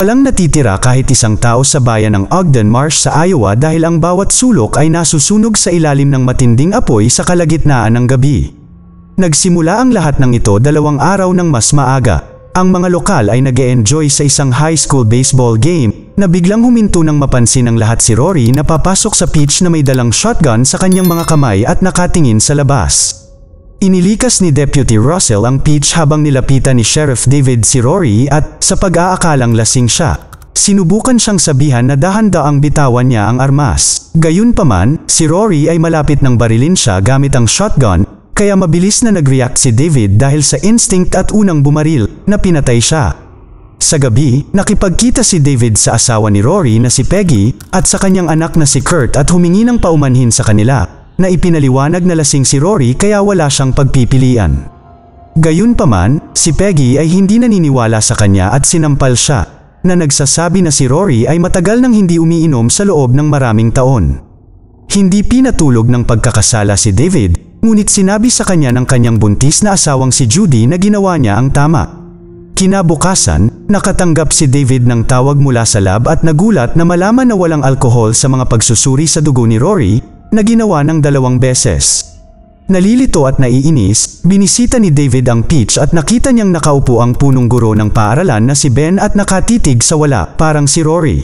Walang natitira kahit isang tao sa bayan ng Ogden Marsh sa Iowa dahil ang bawat sulok ay nasusunog sa ilalim ng matinding apoy sa kalagitnaan ng gabi. Nagsimula ang lahat ng ito 2 araw ng mas maaga. Ang mga lokal ay nag-e-enjoy sa isang high school baseball game na biglang huminto nang mapansin ng lahat si Rory na papasok sa pitch na may dalang shotgun sa kanyang mga kamay at nakatingin sa labas. Inilikas ni Deputy Russell ang pitch habang nilapitan ni Sheriff David si Rory at, sa pag-aakalang lasing siya, sinubukan siyang sabihan na dahan-daang bitawan niya ang armas. Gayunpaman, si Rory ay malapit nang barilin siya gamit ang shotgun, kaya mabilis na nag-react si David dahil sa instinct at unang bumaril, na pinatay siya. Sa gabi, nakipagkita si David sa asawa ni Rory na si Peggy at sa kanyang anak na si Kurt at humingi ng paumanhin sa kanila, na ipinaliwanag na lasing si Rory kaya wala siyang pagpipilian. Gayunpaman, si Peggy ay hindi naniniwala sa kanya at sinampal siya, na nagsasabi na si Rory ay matagal nang hindi umiinom sa loob ng maraming taon. Hindi pinatulog ng pagkakasala si David, ngunit sinabi sa kanya ng kanyang buntis na asawang si Judy na ginawa niya ang tama. Kinabukasan, nakatanggap si David ng tawag mula sa lab at nagulat na malaman na walang alkohol sa mga pagsusuri sa dugo ni Rory, na ginawa ng 2 beses. Nalilito at naiinis, binisita ni David ang pitch at nakita niyang nakaupo ang punong guro ng paaralan na si Ben at nakatitig sa wala parang si Rory.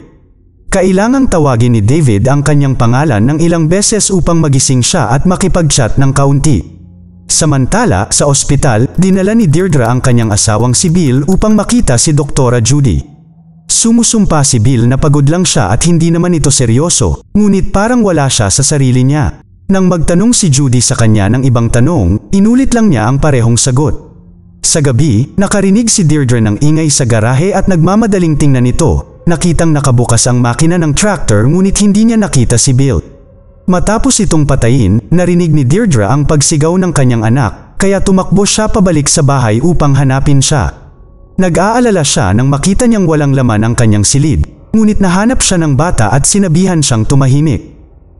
Kailangang tawagin ni David ang kanyang pangalan ng ilang beses upang magising siya at makipag-chat ng kaunti. Samantala, sa ospital, dinala ni Deirdre ang kanyang asawang si Bill upang makita si Doktora Judy. Sumusumpa si Bill na pagod lang siya at hindi naman ito seryoso, ngunit parang wala siya sa sarili niya. Nang magtanong si Judy sa kanya ng ibang tanong, inulit lang niya ang parehong sagot. Sa gabi, nakarinig si Deirdre ng ingay sa garahe at nagmamadaling tingnan ito. Nakitang nakabukas ang makina ng tractor ngunit hindi niya nakita si Bill. Matapos itong patayin, narinig ni Deirdre ang pagsigaw ng kanyang anak, kaya tumakbo siya pabalik sa bahay upang hanapin siya. Nag-aalala siya nang makita niyang walang laman ang kanyang silid, ngunit nahanap siya ng bata at sinabihan siyang tumahimik.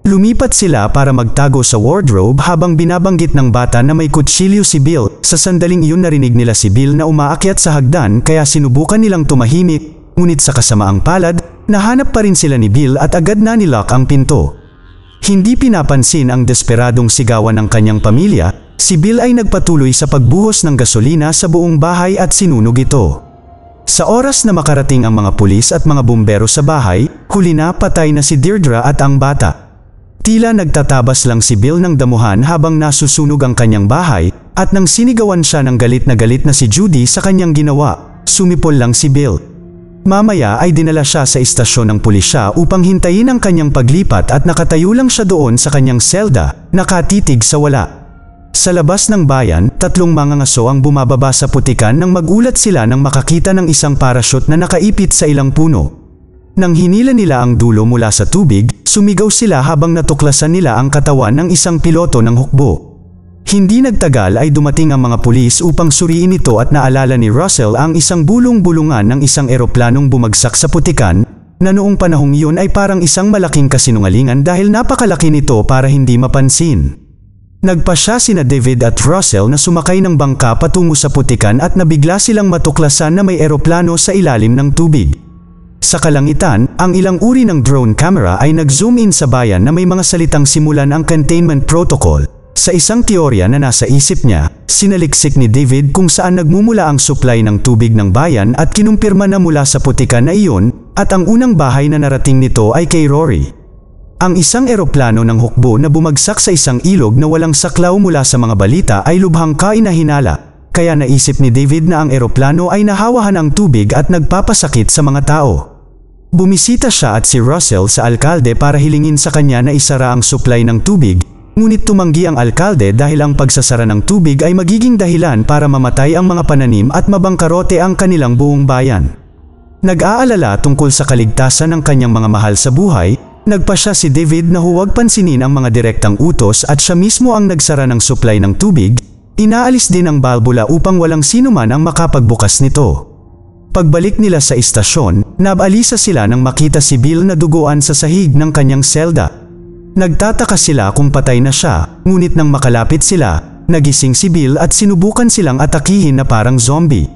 Lumipat sila para magtago sa wardrobe habang binabanggit ng bata na may kutsilyo si Bill. Sa sandaling iyon narinig nila si Bill na umaakyat sa hagdan kaya sinubukan nilang tumahimik, ngunit sa kasamaang palad, nahanap pa rin sila ni Bill at agad na nilock ang pinto. Hindi pinapansin ang desperadong sigawan ng kanyang pamilya. Si Bill ay nagpatuloy sa pagbuhos ng gasolina sa buong bahay at sinunog ito. Sa oras na makarating ang mga pulis at mga bumbero sa bahay, huli na patay na si Deirdre at ang bata. Tila nagtatabas lang si Bill ng damuhan habang nasusunog ang kanyang bahay, at nang sinigawan siya ng galit na si Judy sa kanyang ginawa, sumipol lang si Bill. Mamaya ay dinala siya sa istasyon ng pulisya upang hintayin ang kanyang paglipat at nakatayo lang siya doon sa kanyang selda, nakatitig sa wala. Sa labas ng bayan, 3 mangangaso ang bumababa sa putikan nang magulat sila nang makakita ng isang parachute na nakaipit sa ilang puno. Nang hinila nila ang dulo mula sa tubig, sumigaw sila habang natuklasan nila ang katawan ng isang piloto ng hukbo. Hindi nagtagal ay dumating ang mga pulis upang suriin ito at naalala ni Russell ang isang bulong-bulungan ng isang eroplanong bumagsak sa putikan, na noong panahong iyon ay parang isang malaking kasinungalingan dahil napakalaki nito para hindi mapansin. Nagpasya sina David at Russell na sumakay ng bangka patungo sa putikan at nabigla silang matuklasan na may eroplano sa ilalim ng tubig. Sa kalangitan, ang ilang uri ng drone camera ay nag-zoom in sa bayan na may mga salitang simulan ang containment protocol. Sa isang teorya na nasa isip niya, sinaliksik ni David kung saan nagmumula ang supply ng tubig ng bayan at kinumpirma na mula sa putikan na iyon, at ang unang bahay na narating nito ay kay Rory. Ang isang eroplano ng hukbo na bumagsak sa isang ilog na walang saklaw mula sa mga balita ay lubhang kainahinala, kaya naisip ni David na ang eroplano ay nahawahan ng tubig at nagpapasakit sa mga tao. Bumisita siya at si Russell sa alkalde para hilingin sa kanya na isara ang supply ng tubig, ngunit tumanggi ang alkalde dahil ang pagsasara ng tubig ay magiging dahilan para mamatay ang mga pananim at mabangkarote ang kanilang buong bayan. Nag-aalala tungkol sa kaligtasan ng kanyang mga mahal sa buhay, nagpasya si David na huwag pansinin ang mga direktang utos at siya mismo ang nagsara ng supply ng tubig. Inaalis din ang balbula upang walang sinuman ang makapagbukas nito. Pagbalik nila sa istasyon, nabalisa sila nang makita si Bill na duguan sa sahig ng kanyang selda. Nagtataka sila kung patay na siya, ngunit nang makalapit sila, nagising si Bill at sinubukan silang atakihin na parang zombie.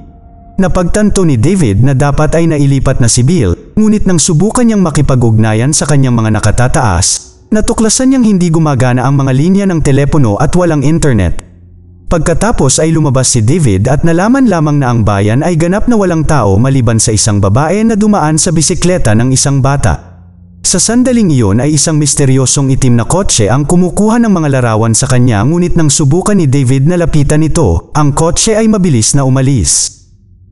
Napagtanto ni David na dapat ay nailipat na si Bill, ngunit nang subukan niyang makipag-ugnayan sa kanyang mga nakatataas, natuklasan niyang hindi gumagana ang mga linya ng telepono at walang internet. Pagkatapos ay lumabas si David at nalaman lamang na ang bayan ay ganap na walang tao maliban sa isang babae na dumaan sa bisikleta ng isang bata. Sa sandaling iyon ay isang misteryosong itim na kotse ang kumukuha ng mga larawan sa kanya, ngunit nang subukan ni David na lapitan ito, ang kotse ay mabilis na umalis.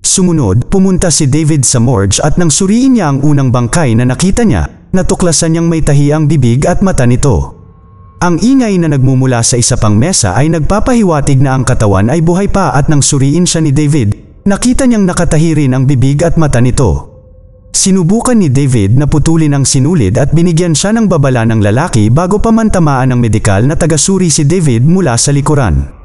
Sumunod, pumunta si David sa morgue at nang suriin niya ang unang bangkay na nakita niya, natuklasan niyang may tahi ang bibig at mata nito. Ang ingay na nagmumula sa isa pang mesa ay nagpapahiwatig na ang katawan ay buhay pa, at nang suriin siya ni David, nakita niyang nakatahi rin ang bibig at mata nito. Sinubukan ni David na putulin ang sinulid at binigyan siya ng babala ng lalaki bago pa man tamaan ng medikal na tagasuri si David mula sa likuran.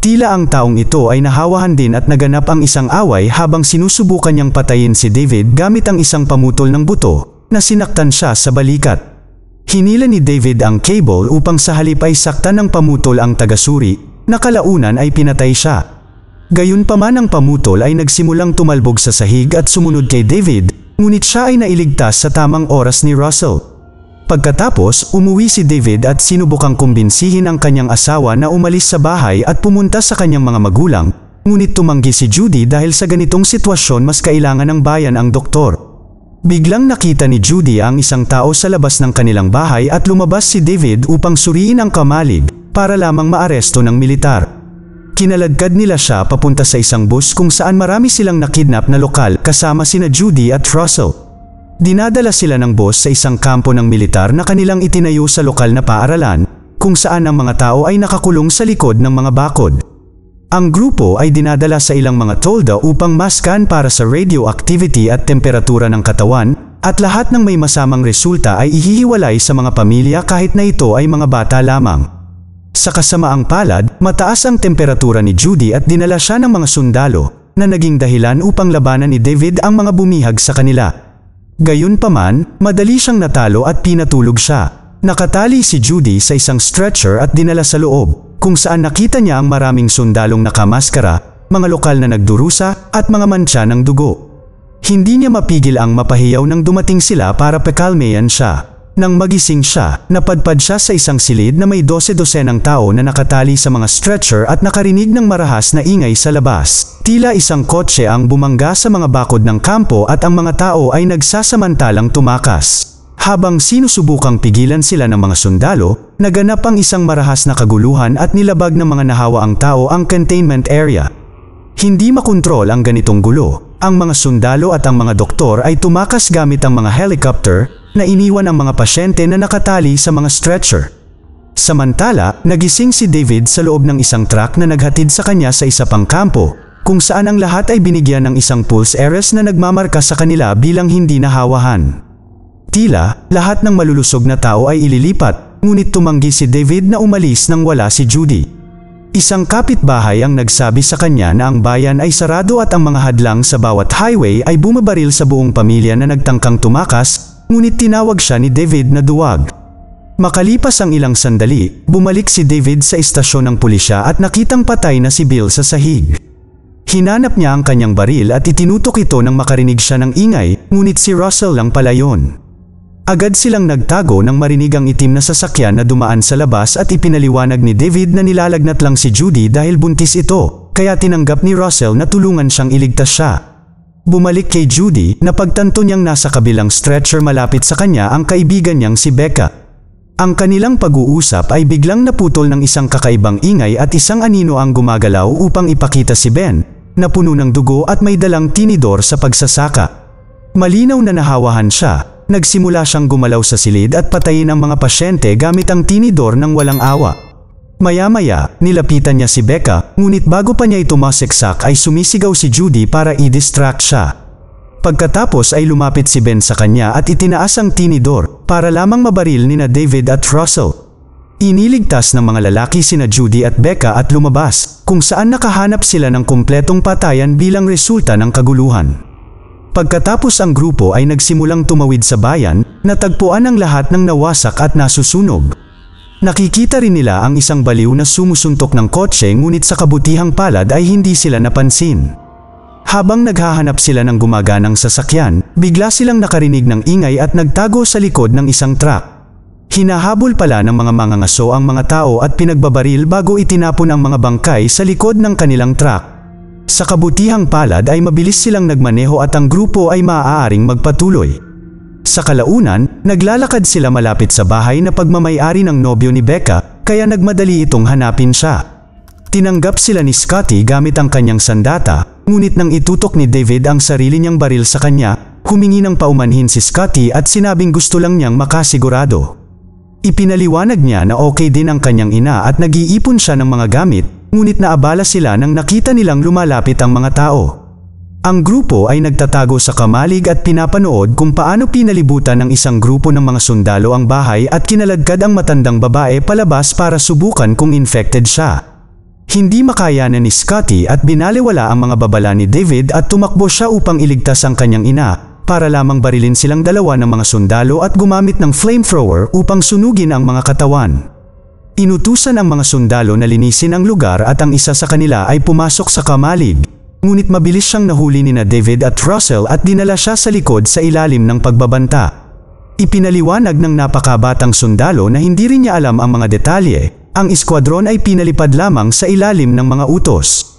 Tila ang taong ito ay nahawahan din at naganap ang isang away habang sinusubukan niyang patayin si David gamit ang isang pamutol ng buto na sinaktan siya sa balikat. Hinila ni David ang cable upang sa halip ay saktan ng pamutol ang tagasuri, na kalaunan ay pinatay siya. Gayunpaman ang pamutol ay nagsimulang tumalbog sa sahig at sumunod kay David, ngunit siya ay nailigtas sa tamang oras ni Russell. Pagkatapos, umuwi si David at sinubukang kumbinsihin ang kanyang asawa na umalis sa bahay at pumunta sa kanyang mga magulang, ngunit tumanggi si Judy dahil sa ganitong sitwasyon mas kailangan ng bayan ang doktor. Biglang nakita ni Judy ang isang tao sa labas ng kanilang bahay at lumabas si David upang suriin ang kamalig para lamang maaresto ng militar. Kinaladkad nila siya papunta sa isang bus kung saan marami silang nakidnap na lokal kasama sina Judy at Russell. Dinadala sila ng boss sa isang kampo ng militar na kanilang itinayo sa lokal na paaralan, kung saan ang mga tao ay nakakulong sa likod ng mga bakod. Ang grupo ay dinadala sa ilang mga tolda upang maskan para sa radioactivity at temperatura ng katawan, at lahat ng may masamang resulta ay ihihiwalay sa mga pamilya kahit na ito ay mga bata lamang. Sa kasamaang palad, mataas ang temperatura ni Judy at dinala siya ng mga sundalo, na naging dahilan upang labanan ni David ang mga bumihag sa kanila. Gayunpaman, madali siyang natalo at pinatulog siya. Nakatali si Judy sa isang stretcher at dinala sa loob, kung saan nakita niya ang maraming sundalong nakamaskara, mga lokal na nagdurusa, at mga mantsa ng dugo. Hindi niya mapigil ang mapahiyaw nang dumating sila para pakalmayan siya. Nang magising siya, napadpad siya sa isang silid na may 12-dosenang tao na nakatali sa mga stretcher at nakarinig ng marahas na ingay sa labas. Tila isang kotse ang bumangga sa mga bakod ng kampo at ang mga tao ay nagsasamantalang tumakas. Habang sinusubukang pigilan sila ng mga sundalo, naganap ang isang marahas na kaguluhan at nilabag ng mga nahawa ang tao ang containment area. Hindi makontrol ang ganitong gulo. Ang mga sundalo at ang mga doktor ay tumakas gamit ang mga helicopter na iniwan ang mga pasyente na nakatali sa mga stretcher. Samantala, nagising si David sa loob ng isang truck na naghatid sa kanya sa isa pang kampo, kung saan ang lahat ay binigyan ng isang pulse arrest na nagmamarka sa kanila bilang hindi nahawahan. Tila, lahat ng malulusog na tao ay ililipat, ngunit tumanggi si David na umalis nang wala si Judy. Isang kapitbahay ang nagsabi sa kanya na ang bayan ay sarado at ang mga hadlang sa bawat highway ay bumabaril sa buong pamilya na nagtangkang tumakas, ngunit tinawag siya ni David na duwag. Makalipas ang ilang sandali, bumalik si David sa istasyon ng pulisya at nakitang patay na si Bill sa sahig. Hinanap niya ang kanyang baril at itinutok ito nang makarinig siya ng ingay, ngunit si Russell lang pala yun. Agad silang nagtago nang marinig ang itim na sasakyan na dumaan sa labas at ipinaliwanag ni David na nilalagnat lang si Judy dahil buntis ito, kaya tinanggap ni Russell na tulungan siyang iligtas siya. Bumalik kay Judy, napagtanto niyang nasa kabilang stretcher malapit sa kanya ang kaibigan niyang si Becca. Ang kanilang pag-uusap ay biglang naputol ng isang kakaibang ingay at isang anino ang gumagalaw upang ipakita si Ben, na puno ng dugo at may dalang tinidor sa pagsasaka. Malinaw na nahawahan siya, nagsimula siyang gumalaw sa silid at patayin ang mga pasyente gamit ang tinidor ng walang awa. Maya-maya, nilapitan niya si Becca, ngunit bago pa niya ito masiksak ay sumisigaw si Judy para i-distract siya. Pagkatapos ay lumapit si Ben sa kanya at itinaas ang tinidor para lamang mabaril nina David at Russell. Iniligtas ng mga lalaki sina Judy at Becca at lumabas, kung saan nakahanap sila ng kumpletong patayan bilang resulta ng kaguluhan. Pagkatapos ang grupo ay nagsimulang tumawid sa bayan, natagpuan ang lahat ng nawasak at nasusunog. Nakikita rin nila ang isang baliw na sumusuntok ng kotse ngunit sa kabutihang palad ay hindi sila napansin. Habang naghahanap sila ng gumaganang sasakyan, bigla silang nakarinig ng ingay at nagtago sa likod ng isang truck. Hinahabol pala ng mga mangangaso ang mga tao at pinagbabaril bago itinapon ang mga bangkay sa likod ng kanilang truck. Sa kabutihang palad ay mabilis silang nagmaneho at ang grupo ay maaaring magpatuloy. Sa kalaunan, naglalakad sila malapit sa bahay na pagmamay-ari ng nobyo ni Becca, kaya nagmadali itong hanapin siya. Tinanggap sila ni Scotty gamit ang kanyang sandata, ngunit nang itutok ni David ang sarili niyang baril sa kanya, humingi ng paumanhin si Scotty at sinabing gusto lang niyang makasigurado. Ipinaliwanag niya na okay din ang kanyang ina at nag-iipon siya ng mga gamit, ngunit naabala sila nang nakita nilang lumalapit ang mga tao. Ang grupo ay nagtatago sa kamalig at pinapanood kung paano pinalibutan ng isang grupo ng mga sundalo ang bahay at kinaladkad ang matandang babae palabas para subukan kung infected siya. Hindi makayanan ni Scotty at binaliwala ang mga babala ni David at tumakbo siya upang iligtas ang kanyang ina, para lamang barilin silang dalawa ng mga sundalo at gumamit ng flamethrower upang sunugin ang mga katawan. Inutusan ang mga sundalo na linisin ang lugar at ang isa sa kanila ay pumasok sa kamalig, ngunit mabilis siyang nahuli ni David at Russell at dinala siya sa likod sa ilalim ng pagbabanta. Ipinaliwanag ng napakabatang sundalo na hindi rin niya alam ang mga detalye. Ang eskwadron ay pinalipad lamang sa ilalim ng mga utos.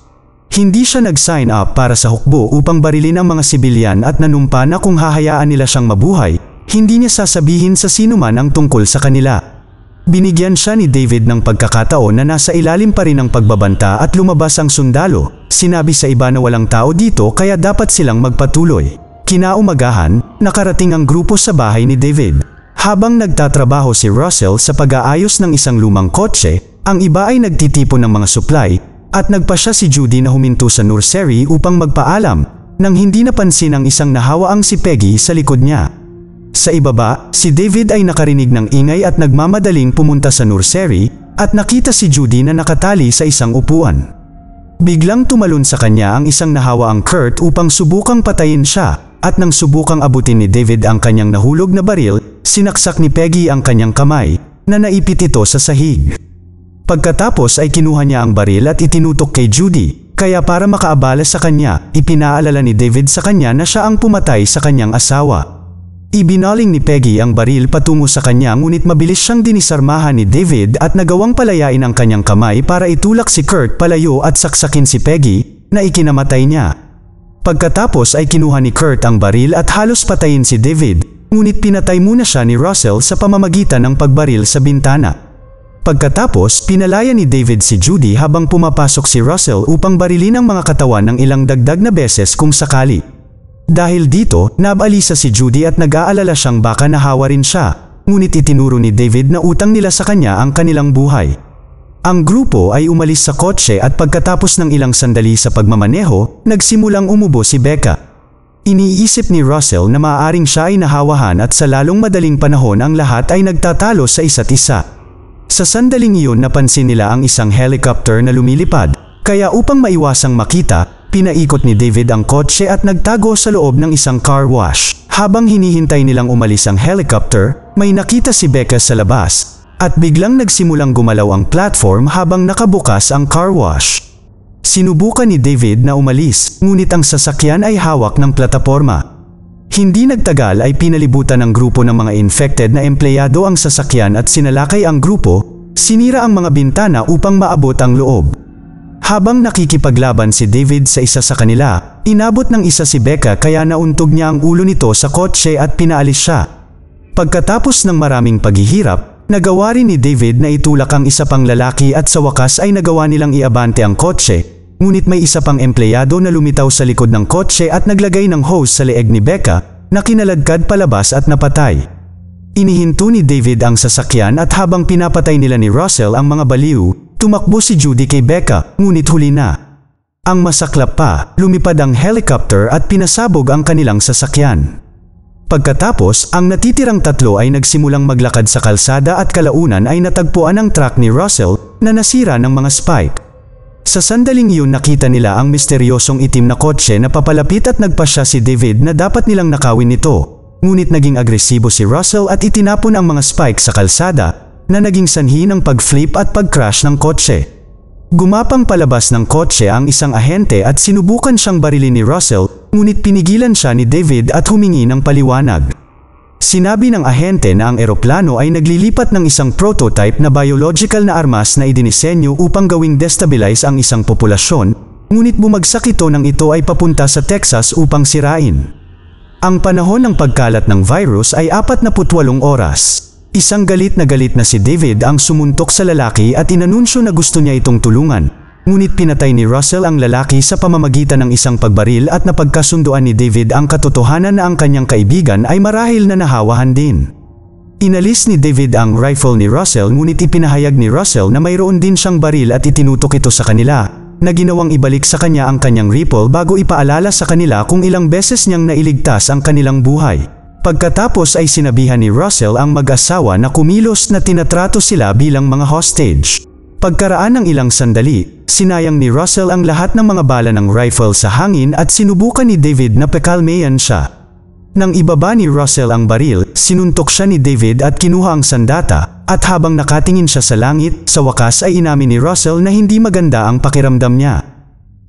Hindi siya nag-sign up para sa hukbo upang barilin ang mga sibilyan at nanumpa na kung hahayaan nila siyang mabuhay, hindi niya sasabihin sa sinuman ang tungkol sa kanila. Binigyan siya ni David ng pagkakataon na nasa ilalim pa rin ang pagbabanta at lumabas ang sundalo. Sinabi sa iba na walang tao dito kaya dapat silang magpatuloy. Kinaumagahan, nakarating ang grupo sa bahay ni David. Habang nagtatrabaho si Russell sa pag-aayos ng isang lumang kotse, ang iba ay nagtitipon ng mga supply at nagpasya si Judy na huminto sa nursery upang magpaalam nang hindi napansin ang isang nahawaang si Peggy sa likod niya. Sa ibaba, si David ay nakarinig ng ingay at nagmamadaling pumunta sa nursery at nakita si Judy na nakatali sa isang upuan. Biglang tumalon sa kanya ang isang nahawaang Kurt upang subukang patayin siya. At nang subukang abutin ni David ang kanyang nahulog na baril, sinaksak ni Peggy ang kanyang kamay, na naipit ito sa sahig. Pagkatapos ay kinuha niya ang baril at itinutok kay Judy, kaya para makaabala sa kanya, ipinaalala ni David sa kanya na siya ang pumatay sa kanyang asawa. Ibinaling ni Peggy ang baril patungo sa kanya ngunit mabilis siyang dinisarmahan ni David at nagawang palayain ang kanyang kamay para itulak si Kurt palayo at saksakin si Peggy, na ikinamatay niya. Pagkatapos ay kinuha ni Kurt ang baril at halos patayin si David, ngunit pinatay muna siya ni Russell sa pamamagitan ng pagbaril sa bintana. Pagkatapos, pinalaya ni David si Judy habang pumapasok si Russell upang barilin ang mga katawan ng ilang dagdag na beses kung sakali. Dahil dito, nabalisa si Judy at nag-aalala siyang baka nahawa rin siya, ngunit itinuro ni David na utang nila sa kanya ang kanilang buhay. Ang grupo ay umalis sa kotse at pagkatapos ng ilang sandali sa pagmamaneho, nagsimulang umubo si Becca. Iniisip ni Russell na maaaring siya ay nahawahan at sa lalong madaling panahon ang lahat ay nagtatalo sa isa't isa. Sa sandaling iyon napansin nila ang isang helicopter na lumilipad, kaya upang maiwasang makita, pinaikot ni David ang kotse at nagtago sa loob ng isang car wash. Habang hinihintay nilang umalis ang helicopter, may nakita si Becca sa labas. At biglang nagsimulang gumalaw ang platform habang nakabukas ang car wash. Sinubukan ni David na umalis, ngunit ang sasakyan ay hawak ng plataporma. Hindi nagtagal ay pinalibutan ng grupo ng mga infected na empleyado ang sasakyan at sinalakay ang grupo, sinira ang mga bintana upang maabot ang loob. Habang nakikipaglaban si David sa isa sa kanila, inabot ng isa si Becca kaya nauntog niya ang ulo nito sa kotse at pinaalis siya. Pagkatapos ng maraming paghihirap, nagawa rin ni David na itulak ang isa pang lalaki at sa wakas ay nagawa nilang iabante ang kotse, ngunit may isa pang empleyado na lumitaw sa likod ng kotse at naglagay ng hose sa leeg ni Becca na kinaladkad palabas at napatay. Inihinto ni David ang sasakyan at habang pinapatay nila ni Russell ang mga baliw, tumakbo si Judy kay Becca, ngunit huli na. Ang masaklap pa, lumipad ang helicopter at pinasabog ang kanilang sasakyan. Pagkatapos, ang natitirang tatlo ay nagsimulang maglakad sa kalsada at kalaunan ay natagpuan ang truck ni Russell na nasira ng mga spike. Sa sandaling iyon nakita nila ang misteryosong itim na kotse na papalapit at nagpasya si David na dapat nilang nakawin nito. Ngunit naging agresibo si Russell at itinapon ang mga spike sa kalsada na naging sanhi ng pag-flip at pag-crash ng kotse. Gumapang palabas ng kotse ang isang ahente at sinubukan siyang barilin ni Russell, ngunit pinigilan siya ni David at humingi ng paliwanag. Sinabi ng ahente na ang eroplano ay naglilipat ng isang prototype na biological na armas na idinisenyo upang gawing destabilize ang isang populasyon, ngunit bumagsak ito nang ito ay papunta sa Texas upang sirain. Ang panahon ng pagkalat ng virus ay 48 oras. Isang galit na si David ang sumuntok sa lalaki at inanunsyo na gusto niya itong tulungan. Ngunit pinatay ni Russell ang lalaki sa pamamagitan ng isang pagbaril at napagkasunduan ni David ang katotohanan na ang kanyang kaibigan ay marahil na nahawahan din. Inalis ni David ang rifle ni Russell ngunit ipinahayag ni Russell na mayroon din siyang baril at itinutok ito sa kanila, na ginawang ibalik sa kanya ang kanyang rifle bago ipaalala sa kanila kung ilang beses niyang nailigtas ang kanilang buhay. Pagkatapos ay sinabihan ni Russell ang mag-asawa na kumilos na tinatrato sila bilang mga hostage. Pagkaraan ng ilang sandali, sinayang ni Russell ang lahat ng mga bala ng rifle sa hangin at sinubukan ni David na pekalmayan siya. Nang ibaba ni Russell ang baril, sinuntok siya ni David at kinuha ang sandata, at habang nakatingin siya sa langit, sa wakas ay inamin ni Russell na hindi maganda ang pakiramdam niya.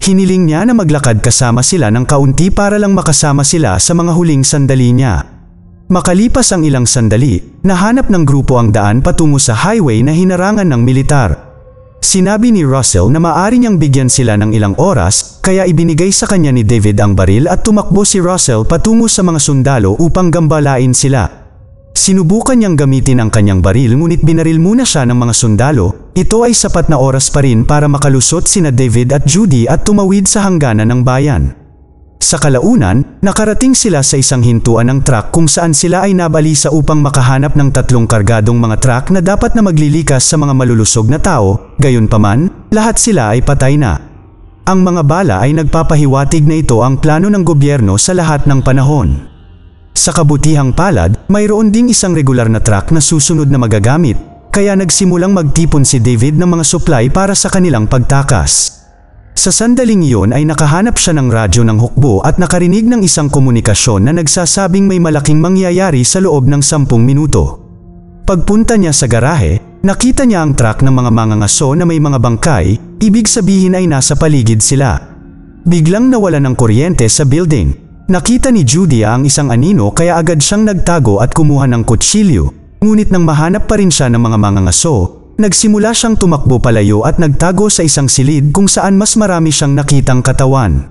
Hiniling niya na maglakad kasama sila ng kaunti para lang makasama sila sa mga huling sandali niya. Makalipas ang ilang sandali, nahanap ng grupo ang daan patungo sa highway na hinarangan ng militar. Sinabi ni Russell na maaari niyang bigyan sila ng ilang oras, kaya ibinigay sa kanya ni David ang baril at tumakbo si Russell patungo sa mga sundalo upang gambalain sila. Sinubukan niyang gamitin ang kanyang baril ngunit binaril muna siya ng mga sundalo. Ito ay sapat na oras pa rin para makalusot sina David at Judy at tumawid sa hangganan ng bayan. Sa kalaunan, nakarating sila sa isang hintuan ng truck kung saan sila ay nabalisa upang makahanap ng 3 kargadong mga truck na dapat na maglilikas sa mga malulusog na tao, gayunpaman, lahat sila ay patay na. Ang mga bala ay nagpapahiwatig na ito ang plano ng gobyerno sa lahat ng panahon. Sa kabutihang palad, mayroon ding isang regular na truck na susunod na magagamit, kaya nagsimulang magtipon si David ng mga supply para sa kanilang pagtakas. Sa sandaling iyon ay nakahanap siya ng radyo ng hukbo at nakarinig ng isang komunikasyon na nagsasabing may malaking mangyayari sa loob ng 10 minuto. Pagpunta niya sa garahe, nakita niya ang truck ng mga mangangaso na may mga bangkay, ibig sabihin ay nasa paligid sila. Biglang nawala ng kuryente sa building. Nakita ni Judy ang isang anino kaya agad siyang nagtago at kumuha ng kutsilyo, ngunit nang mahanap pa rin siya ng mga mangangaso, nagsimula siyang tumakbo palayo at nagtago sa isang silid kung saan mas marami siyang nakitang katawan.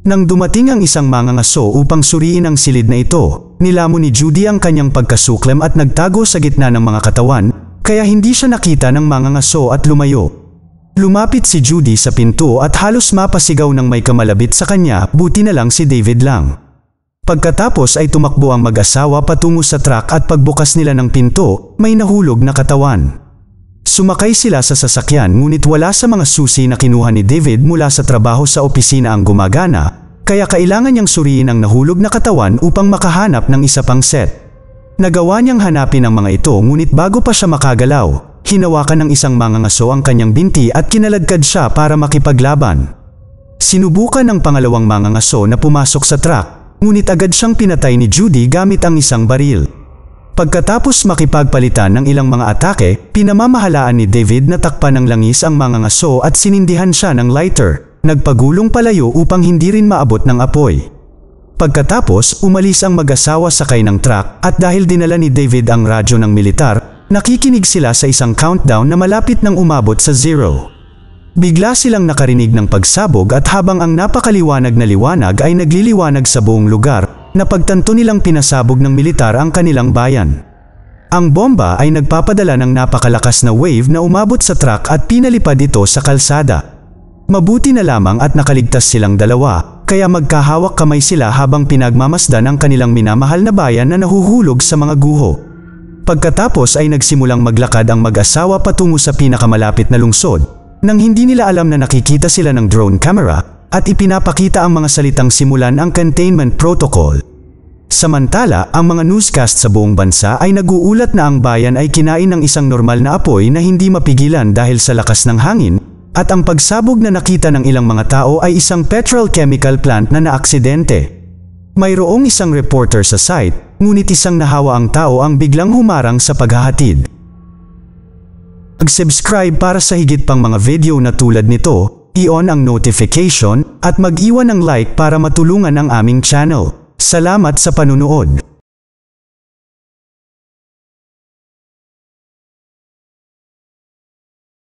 Nang dumating ang isang mangangaso upang suriin ang silid na ito, nilamon ni Judy ang kanyang pagkasuklem at nagtago sa gitna ng mga katawan, kaya hindi siya nakita ng mangangaso at lumayo. Lumapit si Judy sa pinto at halos mapasigaw ng may kamalabit sa kanya, buti na lang si David lang. Pagkatapos ay tumakbo ang mag-asawa patungo sa truck at pagbukas nila ng pinto, may nahulog na katawan. Sumakay sila sa sasakyan ngunit wala sa mga susi na kinuha ni David mula sa trabaho sa opisina ang gumagana, kaya kailangan niyang suriin ang nahulog na katawan upang makahanap ng isa pang set. Nagawa niyang hanapin ang mga ito ngunit bago pa siya makagalaw, hinawakan ng isang mangangaso ang kanyang binti at kinaladkad siya para makipaglaban. Sinubukan ng pangalawang mangangaso na pumasok sa truck, ngunit agad siyang pinatay ni Judy gamit ang isang baril. Pagkatapos makipagpalitan ng ilang mga atake, pinamamahalaan ni David na takpan ng langis ang mangangaso at sinindihan siya ng lighter, nagpagulong palayo upang hindi rin maabot ng apoy. Pagkatapos, umalis ang mag-asawa sakay ng truck at dahil dinala ni David ang radyo ng militar, nakikinig sila sa isang countdown na malapit nang umabot sa 0. Bigla silang nakarinig ng pagsabog at habang ang napakaliwanag na liwanag ay nagliliwanag sa buong lugar, napagtanto nilang pinasabog ng militar ang kanilang bayan. Ang bomba ay nagpapadala ng napakalakas na wave na umabot sa truck at pinalipad ito sa kalsada. Mabuti na lamang at nakaligtas silang dalawa, kaya magkahawak kamay sila habang pinagmamasdan ang kanilang minamahal na bayan na nahuhulog sa mga guho. Pagkatapos ay nagsimulang maglakad ang mag-asawa patungo sa pinakamalapit na lungsod, nang hindi nila alam na nakikita sila ng drone camera, at ipinapakita ang mga salitang simulan ang containment protocol. Samantala, ang mga newscast sa buong bansa ay nag-uulat na ang bayan ay kinain ng isang normal na apoy na hindi mapigilan dahil sa lakas ng hangin, at ang pagsabog na nakita ng ilang mga tao ay isang petrochemical plant na naaksidente. Mayroong isang reporter sa site, ngunit isang nahawa ang tao ang biglang humarang sa paghahatid. Mag-subscribe para sa higit pang mga video na tulad nito, i-on ang notification, at mag-iwan ng like para matulungan ang aming channel. Salamat sa panunood.